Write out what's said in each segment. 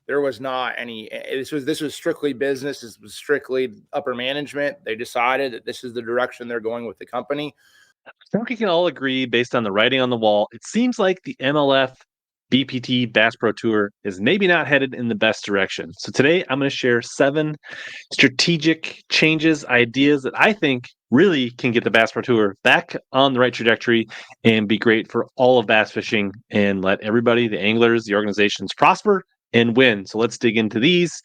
There was not any. This was strictly business. This was strictly upper management. They decided that this is the direction they're going with the company. I think we can all agree, based on the writing on the wall, it seems like the MLF BPT Bass Pro Tour is maybe not headed in the best direction. So today I'm going to share 7 strategic changes, ideas that I think really can get the Bass Pro Tour back on the right trajectory and be great for all of bass fishing and let everybody, the anglers, the organizations prosper and win. So let's dig into these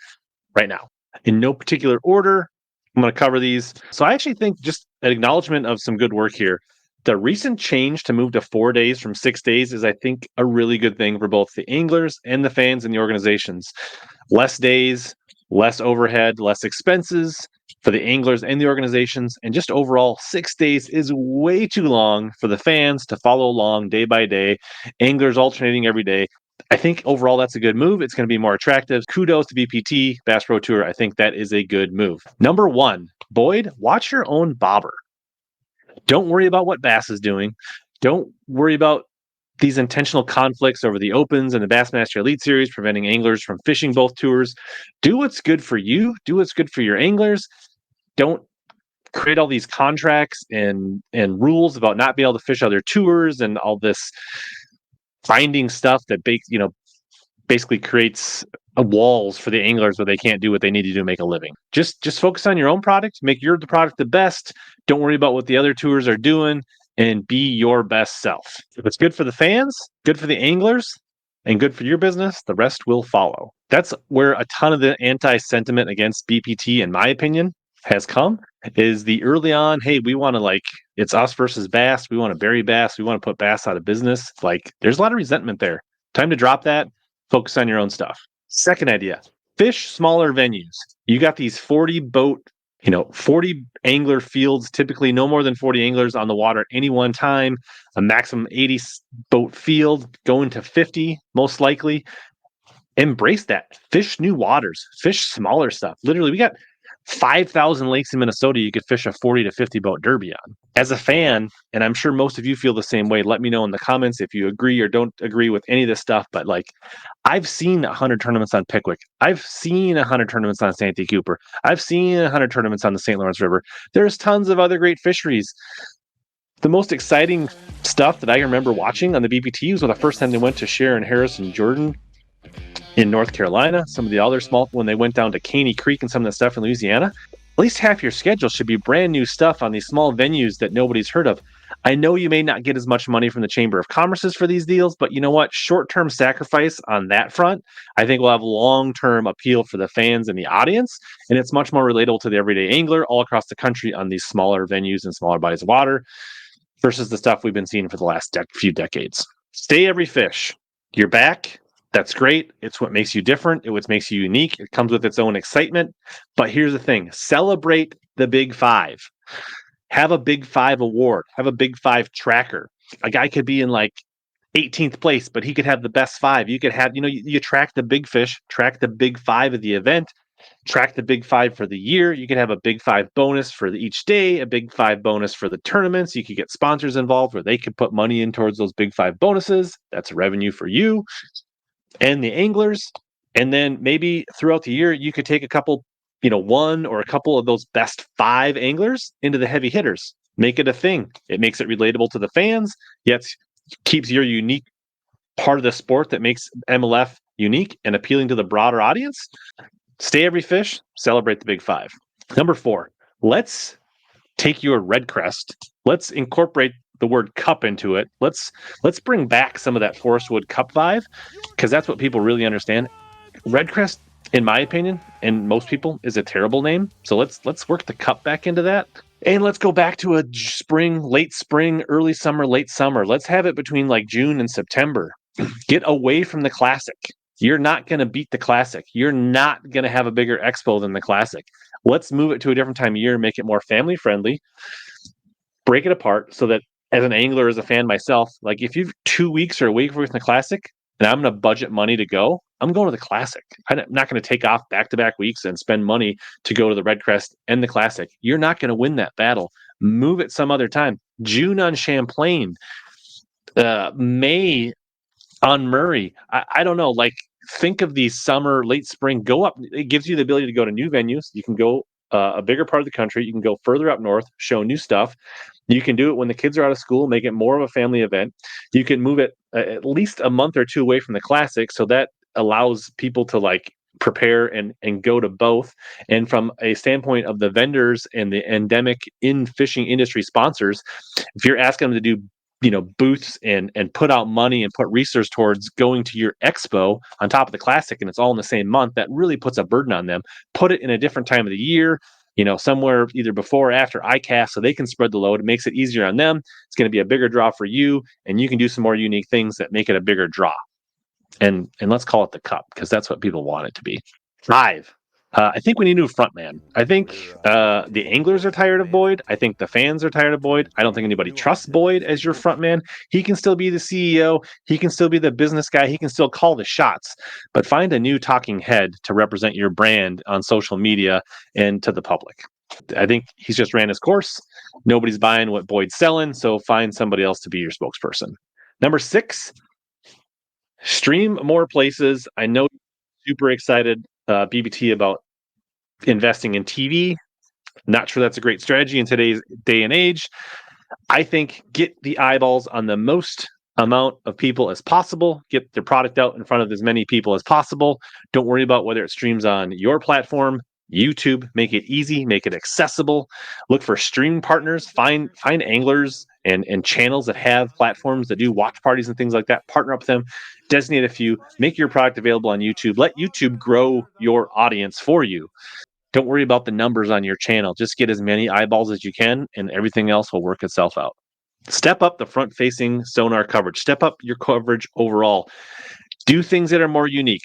right now. In no particular order, I'm going to cover these. So I actually think, just an acknowledgement of some good work here, the recent change to move to 4 days from 6 days is, I think, a really good thing for both the anglers and the fans and the organizations. Less days, less overhead, less expenses for the anglers and the organizations. And just overall, 6 days is way too long for the fans to follow along day by day, anglers alternating every day. I think overall that's a good move. It's going to be more attractive. Kudos to BPT, Bass Pro Tour. I think that is a good move. Number 1, Boyd, watch your own bobber. Don't worry about what Bass is doing. Don't worry about these intentional conflicts over the Opens and the Bassmaster Elite Series, preventing anglers from fishing both tours. Do what's good for you. Do what's good for your anglers. Don't create all these contracts and rules about not being able to fish other tours and all this finding stuff that basically creates walls for the anglers where they can't do what they need to do to make a living. Just focus on your own product, make the product the best. Don't worry about what the other tours are doing, and be your best self. If it's good for the fans, good for the anglers, and good for your business, the rest will follow. That's where a ton of the anti-sentiment against BPT, in my opinion, has come, is the early on, hey, we want to, it's us versus Bass. We want to bury Bass. We want to put Bass out of business. There's a lot of resentment there. Time to drop that. Focus on your own stuff. Second idea, fish smaller venues. You got these 40 boat, 40 angler fields, typically no more than 40 anglers on the water at any one time, a maximum 80 boat field, going to 50 most likely. Embrace that. Fish new waters, fish smaller stuff. Literally, we got 5,000 lakes in Minnesota you could fish a 40 to 50 boat derby on. As a fan, and I'm sure most of you feel the same way, let me know in the comments if you agree or don't agree with any of this stuff. But I've seen 100 tournaments on Pickwick. I've seen 100 tournaments on Santee Cooper. I've seen 100 tournaments on the St. Lawrence River. There's tons of other great fisheries. The most exciting stuff that I remember watching on the BPT was the first time they went to Sharon, Harris, and Jordan in North Carolina. Some of the other small, when they went down to Caney Creek and some of the stuff in Louisiana, at least half your schedule should be brand new stuff on these small venues that nobody's heard of. I know you may not get as much money from the Chamber of Commerce's for these deals, but you know what? Short-term sacrifice on that front, I think will have long-term appeal for the fans and the audience, and it's much more relatable to the everyday angler all across the country on these smaller venues and smaller bodies of water versus the stuff we've been seeing for the last few decades. Stay every fish. You're back. That's great. It's what makes you different. It's what makes you unique. It comes with its own excitement. But here's the thing. Celebrate the Big Five. Have a Big Five award. Have a Big Five tracker. A guy could be in 18th place, but he could have the best 5. You could have, you track the big fish, track the Big Five of the event, track the Big Five for the year. You could have a Big Five bonus for each day, a Big Five bonus for the tournaments. You could get sponsors involved where they could put money in towards those Big Five bonuses. That's revenue for you and the anglers. And then maybe throughout the year, you could take a couple, one or a couple of those best 5 anglers into the heavy hitters. Make it a thing. It makes it relatable to the fans, yet keeps your unique part of the sport that makes MLF unique and appealing to the broader audience. Stay every fish, celebrate the Big Five. Number 4, let's take your red crest. Let's incorporate the word cup into it. Let's bring back some of that Forest Wood Cup vibe, because that's what people really understand. Redcrest, in my opinion, and most people, is a terrible name. So let's work the cup back into that. And let's go back to a spring, late spring, early summer, late summer. Let's have it between June and September. Get away from the Classic. You're not going to beat the Classic. You're not going to have a bigger expo than the Classic. Let's move it to a different time of year, make it more family friendly, break it apart so that as an angler, as a fan myself, if you've 2 weeks or a week for the Classic and I'm going to budget money to go, I'm going to the Classic. I'm not going to take off back-to-back weeks and spend money to go to the Redcrest and the Classic. You're not going to win that battle. Move it some other time. June on Champlain, May on Murray. I don't know. think of the summer, late spring, go up. It gives you the ability to go to new venues. You can go a bigger part of the country. You can go further up north, show new stuff. You can do it when the kids are out of school, make it more of a family event. You can move it at least a month or two away from the classic, so that allows people to like prepare and go to both. And from a standpoint of the vendors and the endemic in fishing industry sponsors, if you're asking them to do booths and put out money and put research towards going to your expo on top of the classic, and it's all in the same month, that really puts a burden on them. Put it in a different time of the year, somewhere either before or after ICAST, so they can spread the load. It makes it easier on them. It's going to be a bigger draw for you, and you can do some more unique things that make it a bigger draw. And let's call it the cup, because that's what people want it to be. 5. I think we need a new front man. I think the anglers are tired of Boyd. I think the fans are tired of Boyd. I don't think anybody trusts Boyd as your front man. He can still be the CEO. He can still be the business guy. He can still call the shots. But find a new talking head to represent your brand on social media and to the public. I think he's just ran his course. Nobody's buying what Boyd's selling, so find somebody else to be your spokesperson. Number 6, stream more places. I know you're super excited, BBT, about investing in TV. Not sure that's a great strategy in today's day and age. I think get the eyeballs on the most amount of people as possible. Get the product out in front of as many people as possible. Don't worry about whether it streams on your platform, YouTube. Make it easy, make it accessible. Look for streaming partners. Find anglers and channels that have platforms that do watch parties and things like that. Partner up with them. Designate a few. Make your product available on YouTube. Let YouTube grow your audience for you. Don't worry about the numbers on your channel. Just get as many eyeballs as you can, and everything else will work itself out. Step up the front-facing sonar coverage. Step up your coverage overall. Do things that are more unique.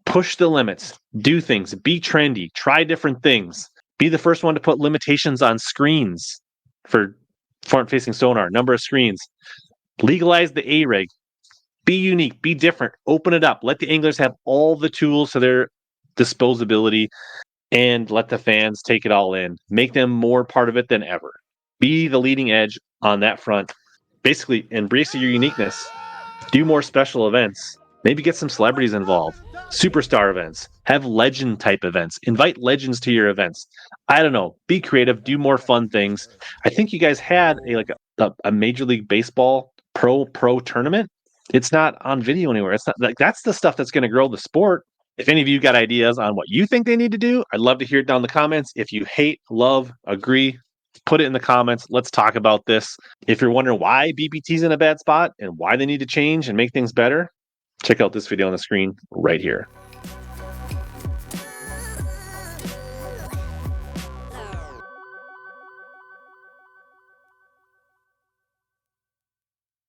Push the limits. Do things. Be trendy. Try different things. Be the first one to put limitations on screens for front-facing sonar, number of screens. Legalize the A-rig. Be unique. Be different. Open it up. Let the anglers have all the tools to their disposability, and let the fans take it all in. Make them more part of it than ever. Be the leading edge on that front. Basically, embrace your uniqueness. Do more special events. Maybe get some celebrities involved. Superstar events. Have legend type events. Invite legends to your events. I don't know. Be creative. Do more fun things. I think you guys had a Major League Baseball pro tournament. It's not on video anywhere. It's not like that's the stuff that's going to grow the sport. If any of you got ideas on what you think they need to do, I'd love to hear it down in the comments. If you hate, love, agree, put it in the comments. Let's talk about this. If you're wondering why BPT's in a bad spot and why they need to change and make things better, check out this video on the screen right here.